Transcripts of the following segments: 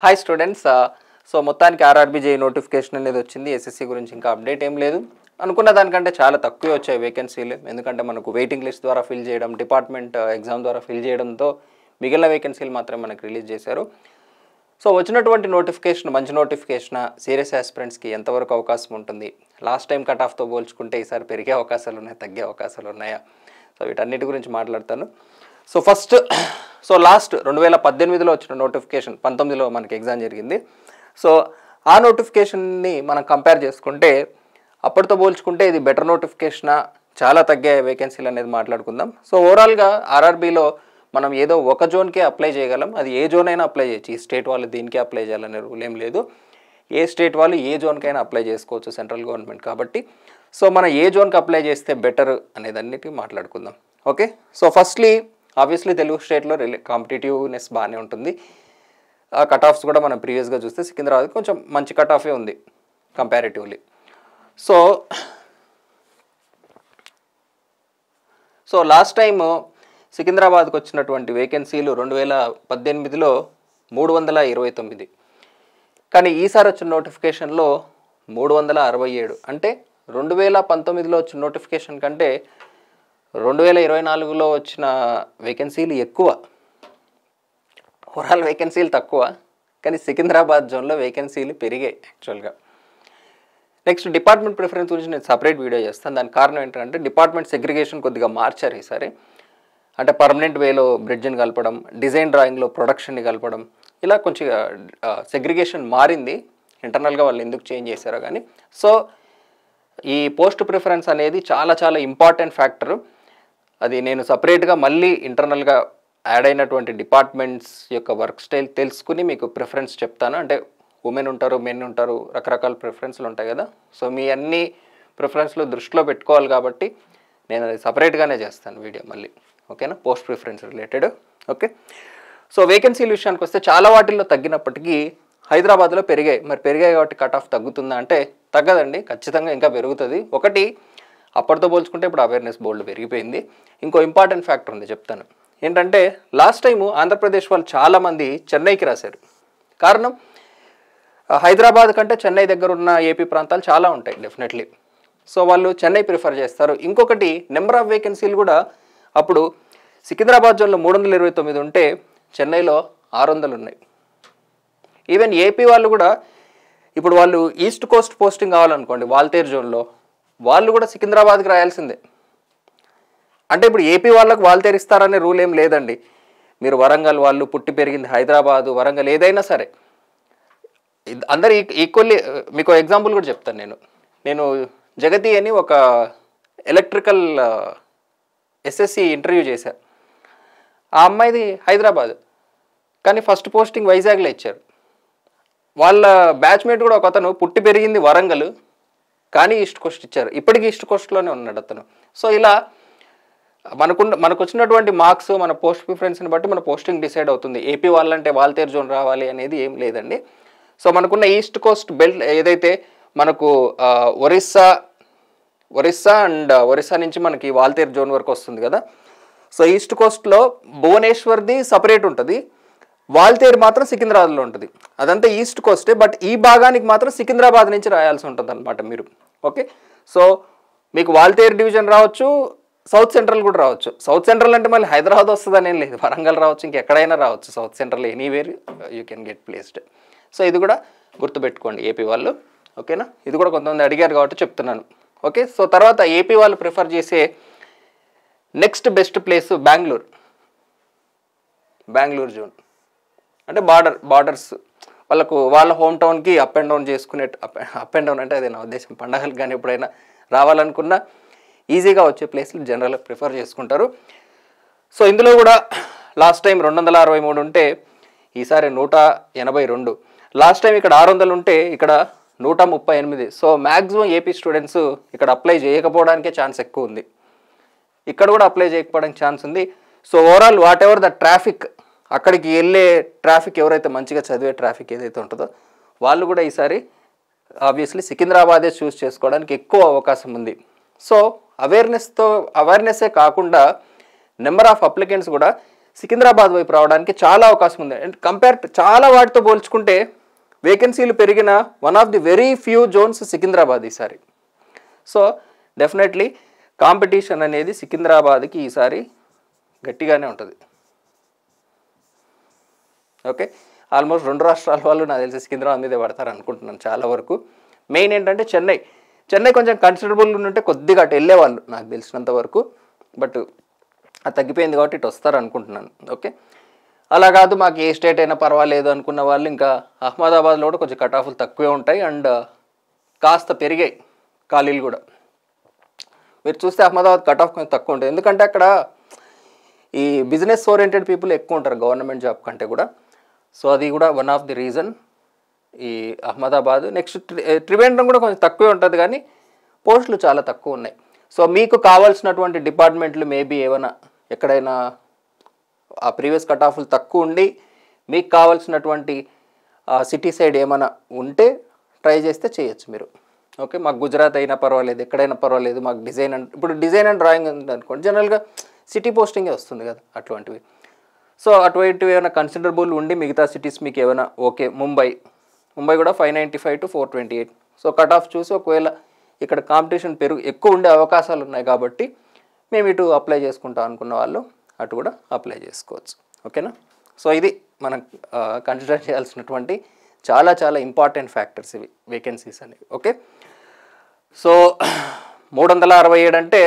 Hi students. So మొత్తానికి ఆర్ఆర్బీజే notification అనేది వచ్చింది. ఎస్ఎస్సి గురించి ఇంకా అప్డేట్ ఏం లేదు. అనుకున్న దానికంటే చాలా తక్కువే వచ్చాయి వేకెన్సీలు. ఎందుకంటే మనకు వెయిటింగ్ లిస్ట్ ద్వారా ఫిల్ చేయడం, డిపార్ట్మెంట్ ఎగ్జామ్ ద్వారా ఫిల్ చేయడంతో మిగిలిన వేకెన్సీలు మాత్రమే మనకు రిలీజ్ చేశారు. సో వచ్చినటువంటి నోటిఫికేషన్ మంచి నోటిఫికేషన్ సీరియస్ ఆస్పిరెంట్స్కి ఎంతవరకు అవకాశం ఉంటుంది, లాస్ట్ టైం కట్ ఆఫ్తో పోల్చుకుంటే ఈసారి పెరిగే అవకాశాలు ఉన్నాయి, తగ్గే అవకాశాలు ఉన్నాయా, సో వీటన్నిటి గురించి మాట్లాడతాను. సో ఫస్ట్ లాస్ట్ 2018లో వచ్చిన నోటిఫికేషన్ 19లో మనకి ఎగ్జామ్ జరిగింది. సో ఆ నోటిఫికేషన్ని మనం కంపేర్ చేసుకుంటే అప్పటితో పోల్చుకుంటే ఇది బెటర్ నోటిఫికేషనా, చాలా తగ్గే వేకెన్సీలు అనేది మాట్లాడుకుందాం. సో ఓవరాల్గా ఆర్ఆర్బీలో మనం ఏదో ఒక జోన్కే అప్లై చేయగలం. అది ఏ జోన్ అయినా అప్లై చేయొచ్చు. ఈ స్టేట్ వాళ్ళు దీనికే అప్లై చేయాలనే రూల్ ఏం లేదు. ఏ స్టేట్ వాళ్ళు ఏ జోన్కైనా అప్లై చేసుకోవచ్చు, సెంట్రల్ గవర్నమెంట్ కాబట్టి. సో మనం ఏ జోన్కి అప్లై చేస్తే బెటర్ అనేది అన్నిటికీ మాట్లాడుకుందాం. Okay, so firstly obviously Telugu స్టేట్లో కాంపిటేటివ్నెస్ బాగానే ఉంటుంది. ఆ కట్ ఆఫ్స్ కూడా మనం ప్రీవియస్గా చూస్తే సికింద్రాబాద్ కొంచెం మంచి కట్ ఆఫే ఉంది కంపారిటివ్లీ. సో లాస్ట్ టైం సికింద్రాబాద్కి వచ్చినటువంటి వేకెన్సీలు 2018లో 329, కానీ ఈసారి వచ్చిన నోటిఫికేషన్లో 367. అంటే 2019లో వచ్చిన నోటిఫికేషన్ కంటే 2024లో వచ్చిన వేకెన్సీలు ఎక్కువ. ఓవరాల్ వేకెన్సీలు తక్కువ, కానీ సికింద్రాబాద్ జోన్లో వేకెన్సీలు పెరిగాయి యాక్చువల్గా. నెక్స్ట్ డిపార్ట్మెంట్ ప్రిఫరెన్స్ గురించి నేను సపరేట్ వీడియో చేస్తాను. దానికి కారణం ఏంటంటే డిపార్ట్మెంట్ సెగ్రిగేషన్ కొద్దిగా మార్చారు ఈసారి. అంటే పర్మనెంట్ వేలో బ్రిడ్జ్ని కలపడం, డిజైన్ డ్రాయింగ్లో ప్రొడక్షన్ని కలపడం, ఇలా కొంచెం సెగ్రిగేషన్ మారింది. ఇంటర్నల్గా వాళ్ళు ఎందుకు చేంజ్ చేశారో కానీ. సో ఈ పోస్ట్ ప్రిఫరెన్స్ అనేది చాలా చాలా ఇంపార్టెంట్ ఫ్యాక్టరు. అది నేను సపరేట్గా మళ్ళీ ఇంటర్నల్గా యాడ్ అయినటువంటి డిపార్ట్మెంట్స్ యొక్క వర్క్ స్టైల్ తెలుసుకుని మీకు ప్రిఫరెన్స్ చెప్తాను. అంటే ఉమెన్ ఉంటారు, మెన్ ఉంటారు, రకరకాల ప్రిఫరెన్స్లు ఉంటాయి కదా. సో మీ అన్ని ప్రిఫరెన్స్లు దృష్టిలో పెట్టుకోవాలి కాబట్టి నేను అది సపరేట్గానే చేస్తాను వీడియో మళ్ళీ. ఓకేనా, post preference related. Okay, so వేకెన్సీల విషయానికి వస్తే చాలా వాటిల్లో తగ్గినప్పటికీ హైదరాబాద్లో పెరిగాయి. మరి పెరిగాయి కాబట్టి కట్ ఆఫ్ తగ్గుతుందా అంటే తగ్గదండి, ఖచ్చితంగా ఇంకా పెరుగుతుంది. ఒకటి, అప్పటితో పోల్చుకుంటే ఇప్పుడు అవేర్నెస్ బోల్డ్ పెరిగిపోయింది. ఇంకో ఇంపార్టెంట్ ఫ్యాక్టర్ ఉంది, చెప్తాను. ఏంటంటే లాస్ట్ టైము ఆంధ్రప్రదేశ్ వాళ్ళు చాలామంది చెన్నైకి రాశారు. కారణం హైదరాబాద్ కంటే చెన్నై దగ్గర ఉన్న ఏపీ ప్రాంతాలు చాలా ఉంటాయి డెఫినెట్లీ. సో వాళ్ళు చెన్నై ప్రిఫర్ చేస్తారు. ఇంకొకటి, నెంబర్ ఆఫ్ వేకెన్సీలు కూడా అప్పుడు సికింద్రాబాద్ జోన్లో 329 ఉంటే చెన్నైలో 600 ఉన్నాయి. ఈవెన్ ఏపీ వాళ్ళు కూడా ఇప్పుడు వాళ్ళు ఈస్ట్ కోస్ట్ పోస్టింగ్ కావాలనుకోండి వాల్తేరు జోన్లో, వాళ్ళు కూడా సికింద్రాబాద్కి రాయాల్సిందే. అంటే ఇప్పుడు ఏపీ వాళ్ళకు వాల్తేరు ఇస్తారనే రూల్ ఏం లేదండి. మీరు వరంగల్ వాళ్ళు, పుట్టి పెరిగింది హైదరాబాదు, వరంగల్ ఏదైనా సరే అందరు ఈక్వల్లీ. మీకు ఎగ్జాంపుల్ కూడా చెప్తాను. నేను జగతి అని ఒక ఎలక్ట్రికల్ ఎస్ఎస్సి ఇంటర్వ్యూ చేశాను. ఆ అమ్మాయిది హైదరాబాద్, కానీ ఫస్ట్ పోస్టింగ్ వైజాగ్లో ఇచ్చారు. వాళ్ళ బ్యాచ్మేట్ కూడా ఒక అతను పుట్టి పెరిగింది వరంగల్, కానీ ఈస్ట్ కోస్ట్ ఇచ్చారు. ఇప్పటికీ ఈస్ట్ కోస్ట్లోనే ఉన్నాడు అతను. సో ఇలా మనకు వచ్చినటువంటి మార్క్స్, మన పోస్ట్ ప్రిఫరెన్స్ని బట్టి మన పోస్టింగ్ డిసైడ్ అవుతుంది. ఏపీ వాళ్ళంటే వాల్తేరు జోన్ రావాలి అనేది ఏం లేదండి. సో మనకున్న ఈస్ట్ కోస్ట్ బెల్ట్ ఏదైతే మనకు ఒరిస్సా అండ్ ఒరిస్సా నుంచి మనకి వాల్తేరు జోన్ వరకు వస్తుంది కదా. సో ఈస్ట్ కోస్ట్లో భువనేశ్వర్ది సపరేట్ ఉంటుంది, వాల్తేరు మాత్రం సికింద్రాబాద్లో ఉంటుంది. అదంతా ఈస్ట్ కోస్టే, బట్ ఈ భాగానికి మాత్రం సికింద్రాబాద్ నుంచి రాయాల్సి ఉంటుంది అనమాట మీరు. ఓకే, సో మీకు వాల్తేరు డివిజన్ రావచ్చు, సౌత్ సెంట్రల్ కూడా రావచ్చు. సౌత్ సెంట్రల్ అంటే మళ్ళీ హైదరాబాద్ వస్తుందని ఏం లేదు, వరంగల్ రావచ్చు, ఇంకెక్కడైనా రావచ్చు. South central anywhere you can get placed. So ఇది కూడా గుర్తుపెట్టుకోండి ఏపీ వాళ్ళు. ఓకేనా, ఇది కూడా కొంతమంది అడిగారు కాబట్టి చెప్తున్నాను. ఓకే, సో తర్వాత ఏపీ వాళ్ళు ప్రిఫర్ చేసే next best place Bengaluru zone. అంటే బార్డర్స్ వాళ్ళ హోమ్ టౌన్కి అప్ అండ్ డౌన్ చేసుకునే, అప్ అండ్ డౌన్ అంటే అదే నా ఉద్దేశం, పండగలకు కానీ ఎప్పుడైనా రావాలనుకున్నా ఈజీగా వచ్చే ప్లేస్లు జనరల్గా ప్రిఫర్ చేసుకుంటారు. సో ఇందులో కూడా లాస్ట్ టైం 263 ఉంటే ఈసారి 182. లాస్ట్ టైం ఇక్కడ 600 ఉంటే ఇక్కడ 138. సో మ్యాక్సిమం ఏపీ స్టూడెంట్స్ ఇక్కడ అప్లై చేయకపోవడానికే ఛాన్స్ ఎక్కువ ఉంది, ఇక్కడ కూడా అప్లై చేయకపోవడానికి ఛాన్స్ ఉంది. So overall what ever the traffic, అక్కడికి వెళ్ళే ట్రాఫిక్ ఎవరైతే మంచిగా చదివే ట్రాఫిక్ ఏదైతే ఉంటుందో వాళ్ళు కూడా ఈసారి ఆబ్వియస్లీ సికింద్రాబాదే చూస్ చేసుకోవడానికి ఎక్కువ అవకాశం ఉంది. సో అవేర్నెస్సే కాకుండా నెంబర్ ఆఫ్ అప్లికెంట్స్ కూడా సికింద్రాబాద్ వైపు రావడానికి చాలా అవకాశం ఉంది. అండ్ చాలా వాటితో పోల్చుకుంటే వేకెన్సీలు పెరిగిన one of the very few zones Secunderabad ఈసారి. సో డెఫినెట్లీ కాంపిటీషన్ అనేది సికింద్రాబాద్కి ఈసారి గట్టిగానే ఉంటుంది. ఓకే, ఆల్మోస్ట్ 2 రాష్ట్రాల వాళ్ళు నాకు తెలిసి సికింద్రాబాద్ మీదే పడతారు అనుకుంటున్నాను చాలా వరకు. మెయిన్ ఏంటంటే చెన్నై కొంచెం కన్సిడరబుల్ ఉంటే కొద్దిగా అటు వెళ్ళేవాళ్ళు నాకు తెలిసినంత వరకు. బట్ అది తగ్గిపోయింది కాబట్టి ఇటు వస్తారు అనుకుంటున్నాను. ఓకే, అలా కాదు మాకు ఏ స్టేట్ అయినా పర్వాలేదు అనుకున్న వాళ్ళు ఇంకా అహ్మదాబాద్లో కూడా కొంచెం కట్ ఆఫ్లు తక్కువే ఉంటాయి అండ్ కాస్త పెరిగాయి ఖాళీలు కూడా. మీరు చూస్తే అహ్మదాబాద్ కట్ ఆఫ్ కొంచెం తక్కువ ఉంటుంది, ఎందుకంటే అక్కడ ఈ బిజినెస్ ఓరియంటెడ్ పీపుల్ ఎక్కువ ఉంటారు గవర్నమెంట్ జాబ్ కంటే కూడా. సో అది కూడా వన్ ఆఫ్ ది రీజన్ ఈ అహ్మదాబాద్. నెక్స్ట్ త్రివేంద్రం కూడా కొంచెం తక్కువే ఉంటుంది కానీ పోస్టులు చాలా తక్కువ ఉన్నాయి. సో మీకు కావాల్సినటువంటి డిపార్ట్మెంట్లు మేబీ ఏమైనా ఎక్కడైనా ఆ ప్రీవియస్ కట్ ఆఫ్లు తక్కువ ఉండి మీకు కావాల్సినటువంటి సిటీ సైడ్ ఏమైనా ఉంటే ట్రై చేస్తే చేయొచ్చు మీరు. ఓకే, మాకు గుజరాత్ అయినా పర్వాలేదు, ఎక్కడైనా పర్వాలేదు, మాకు డిజైన్ ఇప్పుడు డిజైన్ అండ్ డ్రాయింగ్ ఉంది అనుకోండి, జనరల్గా సిటీ పోస్టింగే వస్తుంది కదా అటువంటివి. సో అటువంటివి ఏమైనా కన్సిడరబుల్ ఉండి మిగతా సిటీస్ మీకు ఏమైనా ఓకే, ముంబై కూడా 595 to 428. సో కట్ ఆఫ్ చూసి ఒకవేళ ఇక్కడ కాంపిటీషన్ ఎక్కువ ఉండే అవకాశాలు ఉన్నాయి కాబట్టి మేము ఇటు అప్లై చేసుకుంటాం అనుకున్న వాళ్ళు అటు కూడా అప్లై చేసుకోవచ్చు. ఓకేనా, సో ఇది మనం కన్సిడర్ చేయాల్సినటువంటి చాలా చాలా ఇంపార్టెంట్ ఫ్యాక్టర్స్ ఇవి వేకెన్సీస్ అనేవి. ఓకే, సో 367 అంటే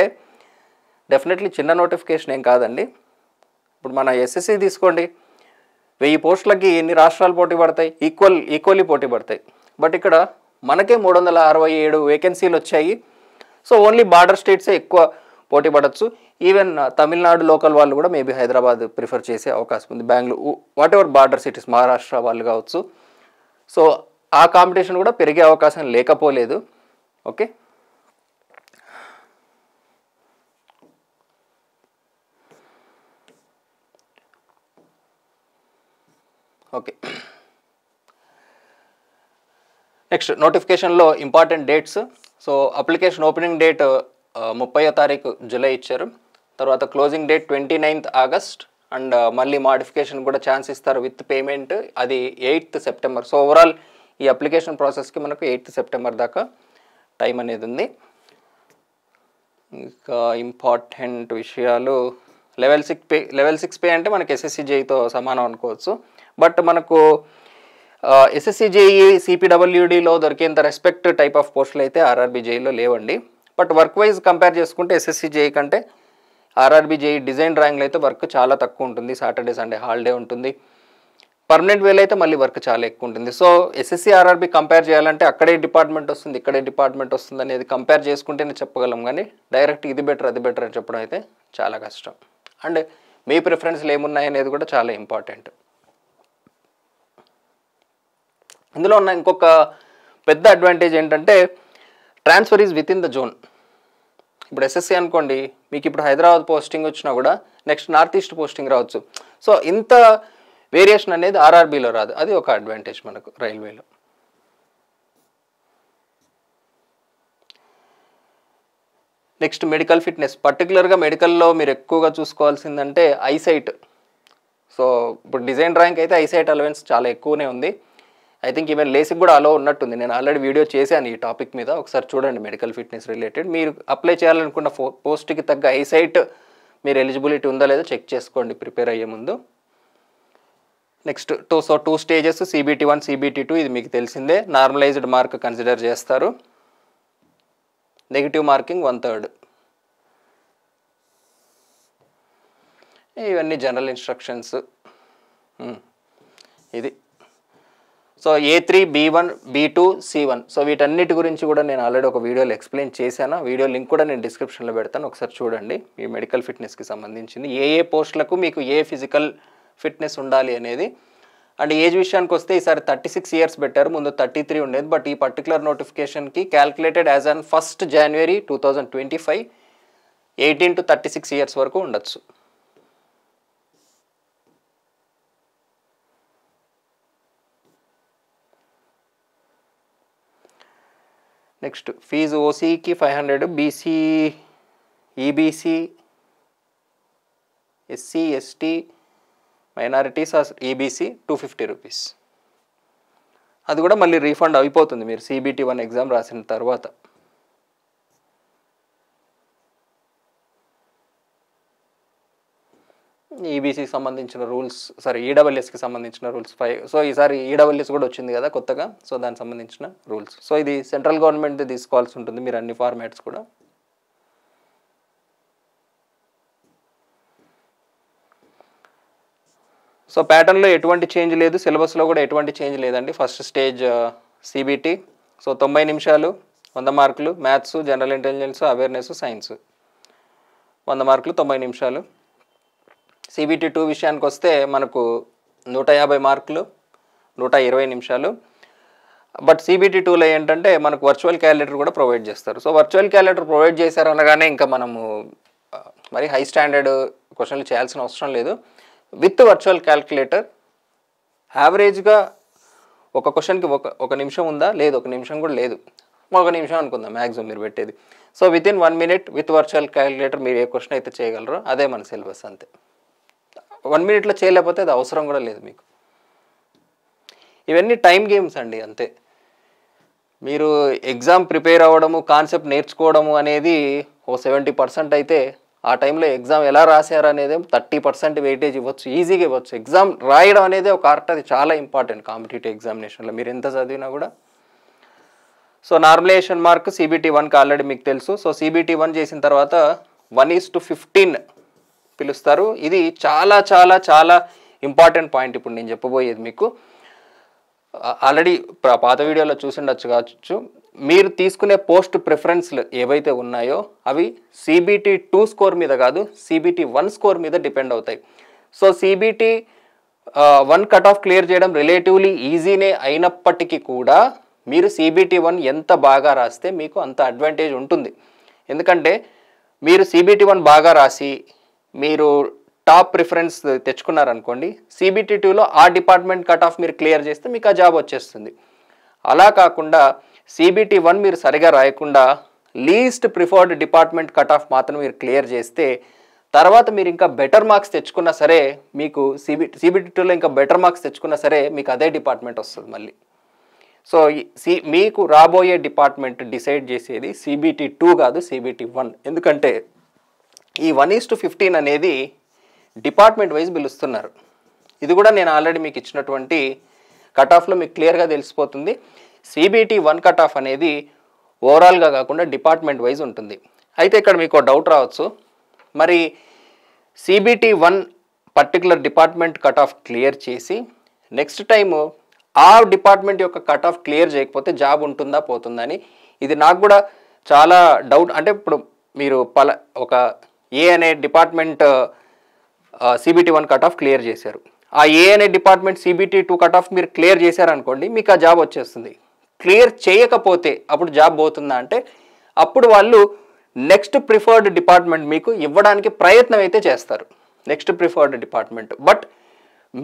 డెఫినెట్లీ చిన్న నోటిఫికేషన్ ఏం కాదండి. ఇప్పుడు మన ఎస్ఎస్సి తీసుకోండి, 1000 పోస్టులకి ఎన్ని రాష్ట్రాలు పోటీ పడతాయి? ఈక్వల్లీ పోటీ పడతాయి. బట్ ఇక్కడ మనకే 367 వేకెన్సీలు వచ్చాయి. సో ఓన్లీ బార్డర్ స్టేట్సే ఎక్కువ పోటీ పడవచ్చు. ఈవెన్ తమిళనాడు లోకల్ వాళ్ళు కూడా మేబీ హైదరాబాద్ ప్రిఫర్ చేసే అవకాశం ఉంది, Bengaluru, whatever border cities, Maharashtra వాళ్ళు కావచ్చు. సో ఆ కాంపిటీషన్ కూడా పెరిగే అవకాశం లేకపోలేదు. ఓకే, ఓకే నెక్స్ట్ నోటిఫికేషన్లో important dates. So application opening date 30వ తారీఖు జూలై ఇచ్చారు. తర్వాత closing date 29th August. And మళ్ళీ మాడిఫికేషన్ కూడా ఛాన్స్ ఇస్తారు విత్ పేమెంట్, అది 8th సెప్టెంబర్. సో ఓవరాల్ ఈ అప్లికేషన్ ప్రాసెస్కి మనకు 8th సెప్టెంబర్ దాకా టైం అనేది ఉంది. ఇంకా ఇంపార్టెంట్ విషయాలు, లెవెల్ 6 పే అంటే మనకి ఎస్ఎస్సి జేఈతో సమానం అనుకోవచ్చు. బట్ మనకు ఎస్ఎస్సి జేఈ సిపిడబ్ల్యూడిలో దొరికేంత రెస్పెక్ట్ టైప్ ఆఫ్ పోస్టులు అయితే ఆర్ఆర్బీ జేఈలో లేవండి. బట్ వర్క్ వైజ్ కంపేర్ చేసుకుంటే ఎస్ఎస్సి జేఈ కంటే ఆర్ఆర్బీ జేఈ డిజైన్ డ్రాయింగ్లో అయితే వర్క్ చాలా తక్కువ ఉంటుంది. సాటర్డే సండే హాలిడే ఉంటుంది. పర్మనెంట్ వేలు అయితే మళ్ళీ వర్క్ చాలా ఎక్కువ ఉంటుంది. సో ఎస్ఎస్సి ఆర్ఆర్బీ కంపేర్ చేయాలంటే అక్కడే డిపార్ట్మెంట్ వస్తుంది, ఇక్కడే డిపార్ట్మెంట్ వస్తుంది అనేది కంపేర్ చేసుకుంటేనే చెప్పగలం. కానీ డైరెక్ట్ ఇది బెటర్ అది బెటర్ అని చెప్పడం అయితే చాలా కష్టం. అండ్ మీ ప్రిఫరెన్స్లు ఏమున్నాయి అనేది కూడా చాలా ఇంపార్టెంట్. ఇందులో ఉన్న ఇంకొక పెద్ద అడ్వాంటేజ్ ఏంటంటే transfer is with in the zone. ఇప్పుడు ఎస్ఎస్సి అనుకోండి, మీకు ఇప్పుడు హైదరాబాద్ పోస్టింగ్ వచ్చినా కూడా నెక్స్ట్ నార్త్ ఈస్ట్ పోస్టింగ్ రావచ్చు. సో ఇంత వేరియేషన్ అనేది ఆర్ఆర్బీలో రాదు, అది ఒక అడ్వాంటేజ్ మనకు రైల్వేలో. నెక్స్ట్ మెడికల్ ఫిట్నెస్, పర్టికులర్గా మెడికల్లో మీరు ఎక్కువగా చూసుకోవాల్సిందంటే ఐసైట్. సో ఇప్పుడు డిజైన్ డ్రాయింగ్ అయితే ఐసైట్ అలవెన్స్ చాలా ఎక్కువనే ఉంది. ఐ థింక్ ఈవెన్ లేసిక్ కూడా అలో ఉన్నట్టుంది. నేను ఆల్రెడీ వీడియో చేశాను ఈ టాపిక్ మీద, ఒకసారి చూడండి. మెడికల్ ఫిట్నెస్ రిలేటెడ్ మీరు అప్లై చేయాలనుకున్న పోస్ట్కి తగ్గ ఐసైట్ మీరు ఎలిజిబిలిటీ ఉందా లేదో చెక్ చేసుకోండి ప్రిపేర్ అయ్యే ముందు. నెక్స్ట్ 2 స్టేజెస్, CBT1 CBT2, ఇది మీకు తెలిసిందే. నార్మలైజ్డ్ మార్క్ కన్సిడర్ చేస్తారు. Negative marking 1/3. ఇవన్నీ జనరల్ ఇన్స్ట్రక్షన్స్. ఇది so A3, B1, B2, C1. So వీటన్నిటి గురించి కూడా నేను ఆల్రెడీ ఒక వీడియోలో ఎక్స్ప్లెయిన్ చేశాను. వీడియో లింక్ కూడా నేను డిస్క్రిప్షన్లో పెడతాను, ఒకసారి చూడండి. ఈ మెడికల్ ఫిట్నెస్కి సంబంధించింది ఏ పోస్టులకు మీకు ఏ ఫిజికల్ ఫిట్నెస్ ఉండాలి అనేది. అండ్ ఏజ్ విషయానికి వస్తే ఈసారి 36 years పెట్టారు, ముందు 33 ఉండేది. బట్ ఈ పర్టికులర్ నోటిఫికేషన్కి calculated as on 1st January 2025 18 to 36 years వరకు ఉండొచ్చు. నెక్స్ట్ ఫీజు ఓసీకి 500, BC, EBC, SC, ST, minorities or EBC 250 rupees. అది కూడా మళ్ళీ రీఫండ్ అయిపోతుంది మీరు CBT 1 ఎగ్జామ్ రాసిన తర్వాత. ఈబీసీకి సంబంధించిన రూల్స్, ఈడబ్ల్యూఎస్కి సంబంధించిన రూల్స్ 5. సో ఈసారి ఈడబ్ల్యూఎస్ కూడా వచ్చింది కదా కొత్తగా, సో దానికి సంబంధించిన రూల్స్. సో ఇది సెంట్రల్ గవర్నమెంట్ తీసుకోవాల్సి ఉంటుంది మీరు అన్ని ఫార్మాట్స్ కూడా. సో ప్యాటర్న్లో ఎటువంటి చేంజ్ లేదు, సిలబస్లో కూడా ఎటువంటి చేంజ్ లేదండి. First stage CBT. సో 90 నిమిషాలు 100 మార్కులు, maths, general intelligence, awareness, science 100 మార్కులు 90 నిమిషాలు. CBT 2 విషయానికి వస్తే మనకు 150 మార్కులు 120 నిమిషాలు. బట్ CBT 2లో ఏంటంటే మనకు వర్చువల్ క్యాలిక్యులేటర్ కూడా ప్రొవైడ్ చేస్తారు. సో వర్చువల్ క్యాలిక్యులేటర్ ప్రొవైడ్ చేశారు అనగానే ఇంకా మనము మరి హై స్టాండర్డ్ క్వశ్చన్లు చేయాల్సిన అవసరం లేదు. విత్ వర్చువల్ క్యాలిక్యులేటర్ యావరేజ్గా ఒక క్వశ్చన్కి ఒక నిమిషం ఉందా, లేదు, ఒక నిమిషం కూడా లేదు, 1 నిమిషం అనుకుందాం మ్యాక్సిమం మీరు పెట్టేది. So within 1 minute with virtual calculator మీరు ఏ క్వశ్చన్ అయితే చేయగలరో అదే మన సిలబస్ అంతే. 1 minuteలో చేయలేకపోతే అది అవసరం కూడా లేదు మీకు. ఇవన్నీ టైం గేమ్స్ అండి అంతే. మీరు ఎగ్జామ్ ప్రిపేర్ అవ్వడము, కాన్సెప్ట్ నేర్చుకోవడము అనేది 70% అయితే ఆ టైంలో ఎగ్జామ్ ఎలా రాశారు అనేది 30% వెయిటేజ్ ఇవ్వచ్చు, ఈజీగా ఇవ్వచ్చు. ఎగ్జామ్ రాయడం అనేది ఒక ఆర్ట్, అది చాలా ఇంపార్టెంట్ కాంపిటేటివ్ ఎగ్జామినేషన్లో మీరు ఎంత చదివినా కూడా. సో నార్మలైజేషన్ మార్క్ CBT 1కి ఆల్రెడీ మీకు తెలుసు. సో CBT 1 చేసిన తర్వాత 1:15 పిలుస్తారు. ఇది చాలా చాలా చాలా ఇంపార్టెంట్ పాయింట్ ఇప్పుడు నేను చెప్పబోయేది మీకు. ఆల్రెడీ పాత వీడియోలో చూసిండొచ్చు కావచ్చు. మీరు తీసుకునే పోస్ట్ ప్రిఫరెన్స్లు ఏవైతే ఉన్నాయో అవి CBT 2 స్కోర్ మీద కాదు, CBT 1 స్కోర్ మీద డిపెండ్ అవుతాయి. So CBT 1 cut off clear చేయడం రిలేటివ్లీ ఈజీనే అయినప్పటికీ కూడా మీరు CBT 1 ఎంత బాగా రాస్తే మీకు అంత అడ్వాంటేజ్ ఉంటుంది. ఎందుకంటే మీరు CBT 1 బాగా రాసి మీరు టాప్ ప్రిఫరెన్స్ తెచ్చుకున్నారనుకోండి, CBT 2లో ఆ డిపార్ట్మెంట్ కట్ ఆఫ్ మీరు క్లియర్ చేస్తే మీకు ఆ జాబ్ వచ్చేస్తుంది. అలా కాకుండా CBT 1 మీరు సరిగా రాయకుండా least preferred department cut off మాత్రం మీరు క్లియర్ చేస్తే తర్వాత మీరు ఇంకా బెటర్ మార్క్స్ తెచ్చుకున్నా సరే మీకు CBT 2లో ఇంకా బెటర్ మార్క్స్ తెచ్చుకున్నా సరే మీకు అదే డిపార్ట్మెంట్ వస్తుంది మళ్ళీ. సో మీకు రాబోయే డిపార్ట్మెంట్ డిసైడ్ చేసేది CBT 2 కాదు, CBT 1. ఎందుకంటే ఈ 1:15 అనేది డిపార్ట్మెంట్ వైజ్ పిలుస్తున్నారు. ఇది కూడా నేను ఆల్రెడీ మీకు ఇచ్చినటువంటి కట్ ఆఫ్లో మీకు క్లియర్గా తెలిసిపోతుంది. CBT 1 కట్ ఆఫ్ అనేది ఓవరాల్గా కాకుండా డిపార్ట్మెంట్ వైజ్ ఉంటుంది. అయితే ఇక్కడ మీకు డౌట్ రావచ్చు, మరి CBT 1 particular department cut off clear చేసి నెక్స్ట్ టైము ఆ డిపార్ట్మెంట్ యొక్క కట్ ఆఫ్ క్లియర్ చేయకపోతే జాబ్ ఉంటుందా పోతుందా అని. ఇది నాకు కూడా చాలా డౌట్. అంటే ఇప్పుడు మీరు ఒక ఏ అనే department CBT 1 cut off clear చేశారు, ఆ ఏ అనే డిపార్ట్మెంట్ CBT 2 కట్ ఆఫ్ మీరు క్లియర్ చేశారనుకోండి, మీకు ఆ జాబ్ వచ్చేస్తుంది. క్లియర్ చేయకపోతే అప్పుడు జాబ్ పోతుందా అంటే అప్పుడు వాళ్ళు నెక్స్ట్ ప్రిఫర్డ్ డిపార్ట్మెంట్ మీకు ఇవ్వడానికి ప్రయత్నం అయితే చేస్తారు, నెక్స్ట్ ప్రిఫర్డ్ డిపార్ట్మెంట్. బట్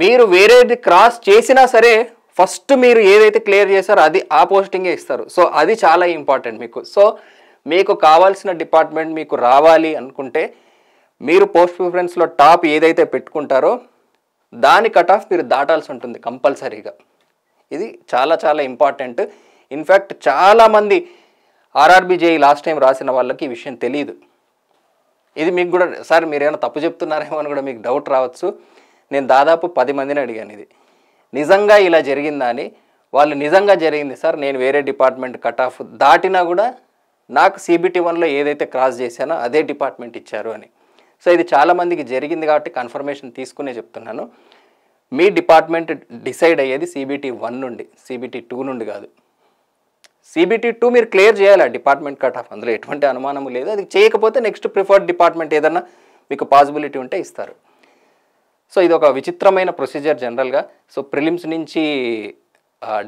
మీరు వేరేది క్రాస్ చేసినా సరే ఫస్ట్ మీరు ఏదైతే క్లియర్ చేశారో అది ఆ పోస్టింగే ఇస్తారు. సో అది చాలా ఇంపార్టెంట్ మీకు. సో మీకు కావాల్సిన డిపార్ట్మెంట్ మీకు రావాలి అనుకుంటే మీరు పోస్ట్ ప్రిఫరెన్స్లో టాప్ ఏదైతే పెట్టుకుంటారో దాని కట్ ఆఫ్ మీరు దాటాల్సి ఉంటుంది కంపల్సరీగా. ఇది చాలా చాలా ఇంపార్టెంట్. ఇన్ఫ్యాక్ట్ చాలామంది RRB JEE లాస్ట్ టైం రాసిన వాళ్ళకి ఈ విషయం తెలియదు. ఇది మీకు కూడా సార్ మీరేమైనా తప్పు చెప్తున్నారేమో అని కూడా మీకు డౌట్ రావచ్చు. నేను దాదాపు 10 మందిని అడిగాను ఇది నిజంగా ఇలా జరిగిందా అని. వాళ్ళు నిజంగా జరిగింది సార్, నేను వేరే డిపార్ట్మెంట్ కట్ ఆఫ్ దాటినా కూడా నాకు CBT 1లో ఏదైతే క్రాస్ చేశానో అదే డిపార్ట్మెంట్ ఇచ్చారు అని. సో ఇది చాలామందికి జరిగింది కాబట్టి కన్ఫర్మేషన్ తీసుకునే చెప్తున్నాను. మీ డిపార్ట్మెంట్ డిసైడ్ అయ్యేది CBT 1 నుండి, CBT 2 నుండి కాదు. CBT 2 మీరు క్లియర్ చేయాలి ఆ డిపార్ట్మెంట్ కట్ ఆఫ్, అందులో ఎటువంటి అనుమానము లేదు. అది చేయకపోతే నెక్స్ట్ ప్రిఫర్డ్ డిపార్ట్మెంట్ ఏదన్నా మీకు పాసిబిలిటీ ఉంటే ఇస్తారు. సో ఇది ఒక విచిత్రమైన ప్రొసీజర్ జనరల్గా. సో ప్రిలిమ్స్ నుంచి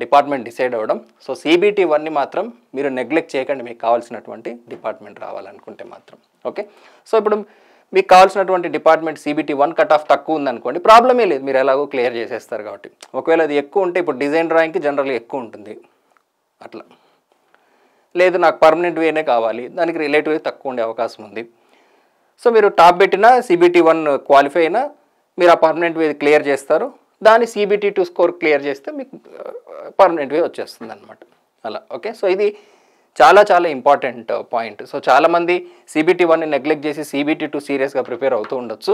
డిపార్ట్మెంట్ డిసైడ్ అవ్వడం. సో CBT 1ని మాత్రం మీరు నెగ్లెక్ట్ చేయకండి మీకు కావాల్సినటువంటి డిపార్ట్మెంట్ రావాలనుకుంటే మాత్రం. ఓకే, సో ఇప్పుడు మీకు కావాల్సినటువంటి డిపార్ట్మెంట్ CBT 1 కట్ ఆఫ్ తక్కువ ఉందనుకోండి, ప్రాబ్లమే లేదు, మీరు ఎలాగో క్లియర్ చేసేస్తారు కాబట్టి. ఒకవేళ అది ఎక్కువ ఉంటే ఇప్పుడు డిజైన్ డ్రాయింగ్కి జనరల్గా ఎక్కువ ఉంటుంది, అట్లా లేదు నాకు పర్మనెంట్ వేనే కావాలి, దానికి రిలేటివ్గా తక్కువ ఉండే అవకాశం ఉంది. సో మీరు టాప్ పెట్టినా CBT 1 క్వాలిఫై అయినా మీరు ఆ పర్మనెంట్ వే క్లియర్ చేస్తారు, దాని CBT2 స్కోర్ క్లియర్ చేస్తే మీకు పర్మనెంట్ వే వచ్చేస్తుంది అనమాట అలా. ఓకే, సో ఇది చాలా చాలా ఇంపార్టెంట్ పాయింట్. సో చాలామంది CBT1ని నెగ్లెక్ట్ చేసి CBT2 సీరియస్గా ప్రిపేర్ అవుతూ ఉండొచ్చు.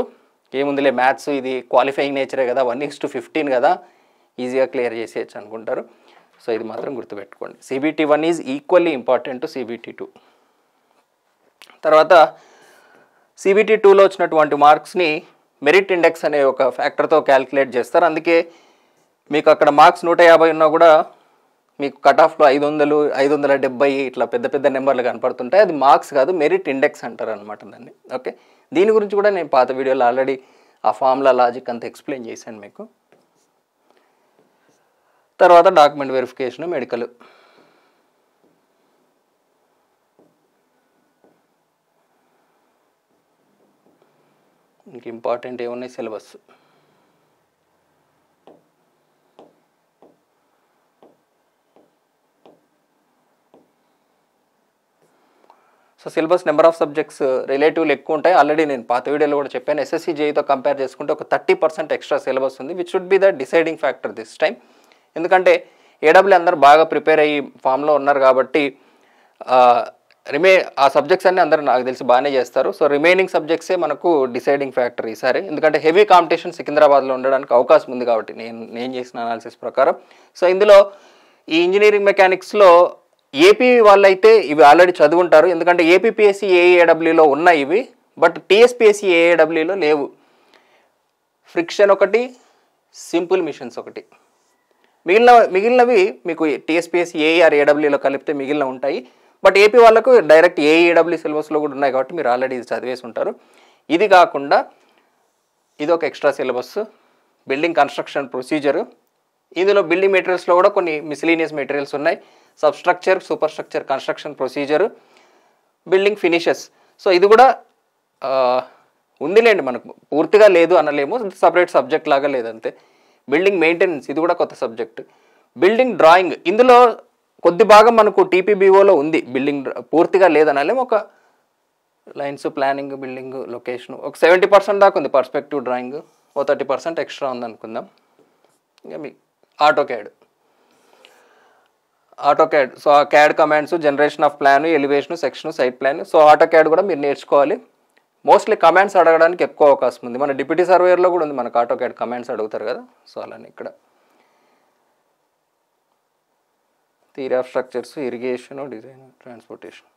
ఏముందిలే మ్యాథ్స్ ఇది క్వాలిఫైయింగ్ నేచరే కదా, 1:15 కదా, ఈజీగా క్లియర్ చేసేయచ్చు అనుకుంటారు. సో ఇది మాత్రం గుర్తుపెట్టుకోండి, CBT1 is equally important to CBT2. తర్వాత CBT2లో వచ్చినటువంటి మార్క్స్ని మెరిట్ ఇండెక్స్ అనే ఒక ఫ్యాక్టర్తో క్యాలిక్యులేట్ చేస్తారు. అందుకే మీకు అక్కడ మార్క్స్ 150 ఉన్నా కూడా మీకు కట్ ఆఫ్లో 500, 570 ఇట్లా పెద్ద పెద్ద నెంబర్లు కనపడుతుంటాయి. అది మార్క్స్ కాదు, మెరిట్ ఇండెక్స్ అంటారు అనమాట దాన్ని. ఓకే, దీని గురించి కూడా నేను పాత వీడియోలో ఆల్రెడీ ఆ ఫార్ములా లాజిక్ అంతా ఎక్స్ప్లెయిన్ చేశాను మీకు. తర్వాత డాక్యుమెంట్ వెరిఫికేషన్, మెడికల్. ఇంక ఇంపార్టెంట్ ఏమున్నాయి, syllabus. So syllabus number of subjects రిలేటివ్లు ఎక్కువ ఉంటాయి. ఆల్రెడీ నేను పాత వీడియోలో కూడా చెప్పాను, SSC JEEతో కంపేర్ చేసుకుంటే ఒక 30% ఎక్స్ట్రా సిలబస్ ఉంది, which should be the deciding factor this time. ఎందుకంటే AW అందరూ బాగా ప్రిపేర్ అయ్యి ఫామ్లో ఉన్నారు కాబట్టి ఆ సబ్జెక్ట్స్ అన్నీ అందరూ నాకు తెలిసి బాగానే చేస్తారు. సో రిమైనింగ్ సబ్జెక్ట్సే మనకు డిసైడింగ్ ఫ్యాక్టర్ ఈసారి. ఎందుకంటే హెవీ కాంపిటీషన్ సికింద్రాబాద్లో ఉండడానికి అవకాశం ఉంది కాబట్టి నేను చేసిన అనాలిసిస్ ప్రకారం. సో ఇందులో ఈ ఇంజనీరింగ్ మెకానిక్స్లో ఏపీ వాళ్ళైతే ఇవి ఆల్రెడీ చదువుంటారు, ఎందుకంటే APPSC AEAWలో ఉన్నాయి ఇవి, బట్ TSPSC AEAWలో లేవు. ఫ్రిక్షన్ ఒకటి, సింపుల్ మిషన్స్ ఒకటి, మిగిలినవి మీకు TSPSC AERAWలో కలిపితే మిగిలిన ఉంటాయి. బట్ ఏపీ వాళ్ళకు డైరెక్ట్ AEAW సిలబస్లో కూడా ఉన్నాయి కాబట్టి మీరు ఆల్రెడీ ఇది చదివేసి ఉంటారు. ఇది కాకుండా ఇది ఒక extra syllabus, building construction procedure. ఇందులో బిల్డింగ్ మెటీరియల్స్లో కూడా కొన్ని మిస్లీనియస్ మెటీరియల్స్ ఉన్నాయి, substructure, super structure construction procedure, building finishes. So ఇది కూడా ఉందిలేండి, మనకు పూర్తిగా లేదు అనలేము, సపరేట్ సబ్జెక్ట్ లాగా లేదంతే. బిల్డింగ్ మెయింటెనెన్స్, ఇది కూడా కొత్త సబ్జెక్ట్. బిల్డింగ్ డ్రాయింగ్, ఇందులో కొద్ది భాగం మనకు TPBOలో ఉంది, బిల్డింగ్ పూర్తిగా లేదనలేము. ఒక లైన్స్, ప్లానింగ్, బిల్డింగ్ లొకేషన్ ఒక 70% దాకా ఉంది. పర్స్పెక్టివ్ డ్రాయింగ్ ఓ 30% ఎక్స్ట్రా ఉంది అనుకుందాం. ఇంకా మీ ఆటోక్యాడ్. సో ఆ CAD commands, generation of plan, elevation, section, site plan. So AutoCAD కూడా మీరు నేర్చుకోవాలి. మోస్ట్లీ కమాండ్స్ అడగడానికి ఎక్కువ అవకాశం ఉంది. మన డిప్యూటీ సర్వేయర్లో కూడా ఉంది మనకు ఆటోక్యాడ్ కమాండ్స్ అడుగుతారు కదా. సో అలానే ఇక్కడ theory of structures, irrigation, design, transportation.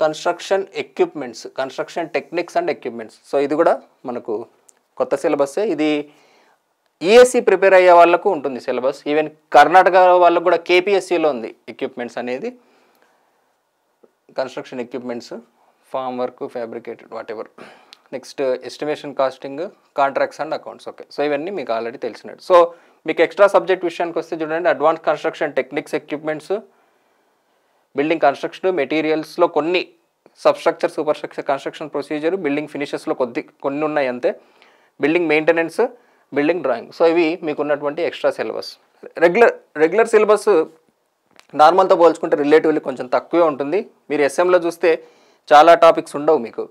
Construction equipments, construction techniques and equipments. So ఇది కూడా మనకు కొత్త సిలబస్సే. ఇది ESC ప్రిపేర్ అయ్యే వాళ్ళకు ఉంటుంది సిలబస్. ఈవెన్ కర్ణాటక వాళ్ళకు కూడా KPSCలో ఉంది ఎక్విప్మెంట్స్ అనేది. Construction equipments, form work, fabricated, whatever. Next estimation, costing, contracts and accounts. Okay, so ఇవన్నీ మీకు ఆల్రెడీ తెలిసినట్టు. సో మీకు ఎక్స్ట్రా సబ్జెక్ట్ విషయానికి వస్తే చూడండి, advance construction techniques, equipments, building construction మెటీరియల్స్లో కొన్ని, substructure, super structure construction procedure, building ఫినిషెస్లో కొన్ని ఉన్నాయి అంతే, building maintenance, building drawing. So ఇవి మీకు ఉన్నటువంటి ఎక్స్ట్రా సిలబస్. రెగ్యులర్ సిలబస్ నార్మల్తో పోల్చుకుంటే రిలేటివ్లీ కొంచెం తక్కువే ఉంటుంది. మీరు SMలో చూస్తే చాలా టాపిక్స్ ఉండవు మీకు.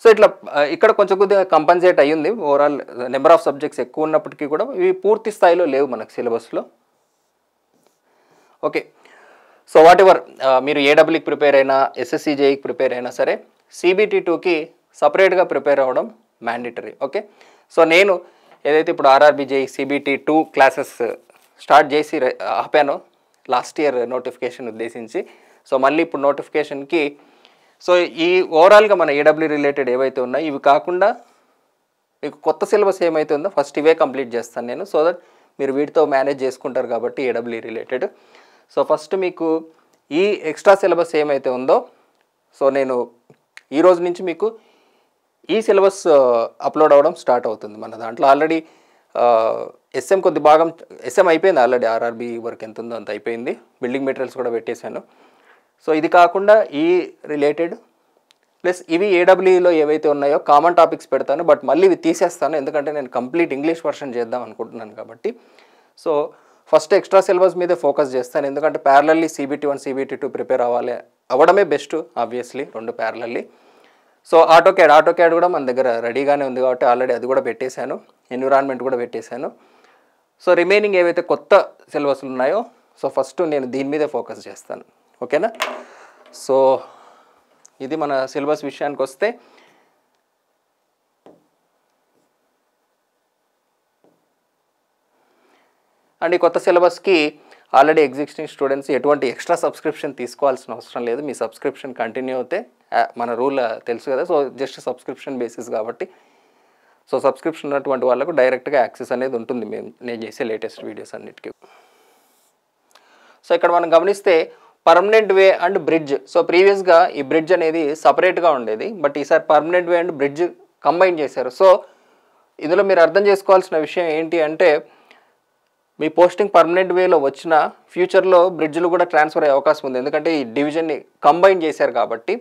సో ఇట్లా ఇక్కడ కొంచెం కొద్దిగా కంపన్సేట్ అయ్యింది. ఓవరాల్ నెంబర్ ఆఫ్ సబ్జెక్ట్స్ ఎక్కువ ఉన్నప్పటికీ కూడా ఇవి పూర్తి స్థాయిలో లేవు మనకు సిలబస్లో. ఓకే, సో వాట్ ఎవర్ మీరు AWకి ప్రిపేర్ అయినా, SSC JEEకి ప్రిపేర్ అయినా సరే, CBT2కి సపరేట్గా ప్రిపేర్ అవ్వడం మ్యాండేటరీ. ఓకే, సో నేను ఏదైతే ఇప్పుడు RRB JEE CBT2 classes start చేసి ఆపానో లాస్ట్ ఇయర్ నోటిఫికేషన్ ఉద్దేశించి, సో మళ్ళీ ఇప్పుడు నోటిఫికేషన్కి, సో ఈ ఓవరాల్గా మన AW రిలేటెడ్ ఏవైతే ఉన్నాయో ఇవి కాకుండా మీకు కొత్త సిలబస్ ఏమైతే ఉందో ఫస్ట్ ఇవే కంప్లీట్ చేస్తాను నేను, సో దట్ మీరు వీటితో మేనేజ్ చేసుకుంటారు కాబట్టి AW రిలేటెడ్. సో ఫస్ట్ మీకు ఈ ఎక్స్ట్రా సిలబస్ ఏమైతే ఉందో, సో నేను ఈ రోజు నుంచి మీకు ఈ సిలబస్ అప్లోడ్ అవ్వడం స్టార్ట్ అవుతుంది మన దాంట్లో. ఆల్రెడీ SM కొద్ది భాగం SM అయిపోయింది ఆల్రెడీ, RRB వర్క్ ఎంత ఉందో అంత అయిపోయింది, బిల్డింగ్ మెటీరియల్స్ కూడా పెట్టేశాను. సో ఇది కాకుండా ఈ రిలేటెడ్ ప్లస్ ఇవి AWలో ఏవైతే ఉన్నాయో కామన్ టాపిక్స్ పెడతాను, బట్ మళ్ళీ ఇవి తీసేస్తాను ఎందుకంటే నేను కంప్లీట్ ఇంగ్లీష్ వర్షన్ చేద్దాం అనుకుంటున్నాను కాబట్టి. సో ఫస్ట్ ఎక్స్ట్రా సిలబస్ మీదే ఫోకస్ చేస్తాను, ఎందుకంటే ప్యారలల్లీ CBT1 CBT2 ప్రిపేర్ అవ్వడమే best obviously, 2 parallelly. So AutoCAD కూడా మన దగ్గర రెడీగానే ఉంది కాబట్టి ఆల్రెడీ అది కూడా పెట్టేశాను, ఎన్విరాన్మెంట్ కూడా పెట్టేశాను. సో రిమైనింగ్ ఏవైతే కొత్త సిలబస్లు ఉన్నాయో సో ఫస్ట్ నేను దీని మీదే ఫోకస్ చేస్తాను. ఓకేనా? సో ఇది మన సిలబస్ విషయానికి వస్తే అండ్ ఈ కొత్త సిలబస్కి ఆల్రెడీ ఎగ్జిస్టింగ్ స్టూడెంట్స్ ఎటువంటి ఎక్స్ట్రా సబ్స్క్రిప్షన్ తీసుకోవాల్సిన అవసరం లేదు. మీ సబ్స్క్రిప్షన్ కంటిన్యూ అవుతే మన రూల్ తెలుసు కదా, సో జస్ట్ సబ్స్క్రిప్షన్ బేసిస్ కాబట్టి సో సబ్స్క్రిప్షన్ ఉన్నటువంటి వాళ్ళకు డైరెక్ట్గా యాక్సెస్ అనేది ఉంటుంది నేను చేసే లేటెస్ట్ వీడియోస్ అన్నిటికీ. సో ఇక్కడ మనం గమనిస్తే permanent way and bridge. So ప్రీవియస్గా ఈ బ్రిడ్జ్ అనేది సపరేట్గా ఉండేది, బట్ ఈసారి permanent way and bridge combine చేశారు. సో ఇందులో మీరు అర్థం చేసుకోవాల్సిన విషయం ఏంటి అంటే మీ పోస్టింగ్ పర్మనెంట్ వేలో వచ్చిన ఫ్యూచర్లో బ్రిడ్జ్లు కూడా ట్రాన్స్ఫర్ అయ్యే అవకాశం ఉంది, ఎందుకంటే ఈ డివిజన్ని కంబైన్ చేశారు కాబట్టి.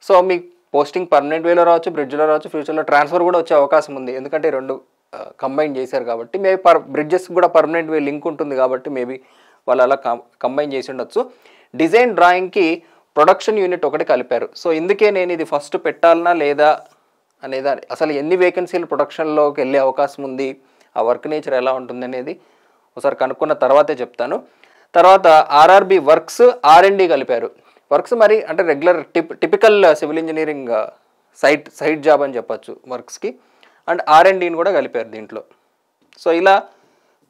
సో మీ పోస్టింగ్ పర్మనెంట్ వేలో రావచ్చు, బ్రిడ్జ్లో రావచ్చు, ఫ్యూచర్లో ట్రాన్స్ఫర్ కూడా వచ్చే అవకాశం ఉంది, ఎందుకంటే 2 కంబైన్ చేశారు కాబట్టి. మేబీ బ్రిడ్జెస్ కూడా పర్మనెంట్ వే లింక్ ఉంటుంది కాబట్టి మేబీ వాళ్ళు అలా కంబైన్ చేసి ఉండొచ్చు. డిజైన్ డ్రాయింగ్కి ప్రొడక్షన్ యూనిట్ ఒకటి కలిపారు. సో ఇందుకే నేను ఇది ఫస్ట్ పెట్టాలనా లేదా అనేది, అసలు ఎన్ని వేకెన్సీలు ప్రొడక్షన్లోకి వెళ్ళే అవకాశం ఉంది, ఆ వర్క్ నేచర్ ఎలా ఉంటుంది అనేది ఒకసారి కనుక్కున్న తర్వాతే చెప్తాను. తర్వాత RRB వర్క్స్ R&D కలిపారు. వర్క్స్ మరి అంటే regular typical civil engineering site job అని చెప్పచ్చు వర్క్స్కి, అండ్ R&Dని కూడా కలిపారు దీంట్లో. సో ఇలా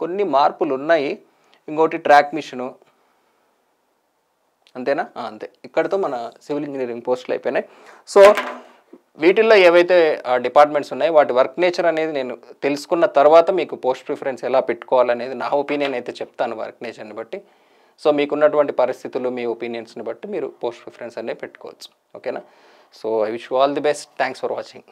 కొన్ని మార్పులు ఉన్నాయి. ఇంకోటి ట్రాక్ మిషను, అంతేనా? అంతే. ఇక్కడితో మన సివిల్ ఇంజనీరింగ్ పోస్టులు అయిపోయినాయి. సో వీటిల్లో ఏవైతే డిపార్ట్మెంట్స్ ఉన్నాయో వాటి వర్క్ నేచర్ అనేది నేను తెలుసుకున్న తర్వాత మీకు పోస్ట్ ప్రిఫరెన్స్ ఎలా పెట్టుకోవాలనేది నా ఒపీనియన్ అయితే చెప్తాను వర్క్ నేచర్ని బట్టి. సో మీకున్నటువంటి పరిస్థితులు మీ ఒపీనియన్స్ని బట్టి మీరు పోస్ట్ ప్రిఫరెన్స్ అనేది పెట్టుకోవచ్చు. ఓకేనా? So I wish you all the best. Thanks for watching.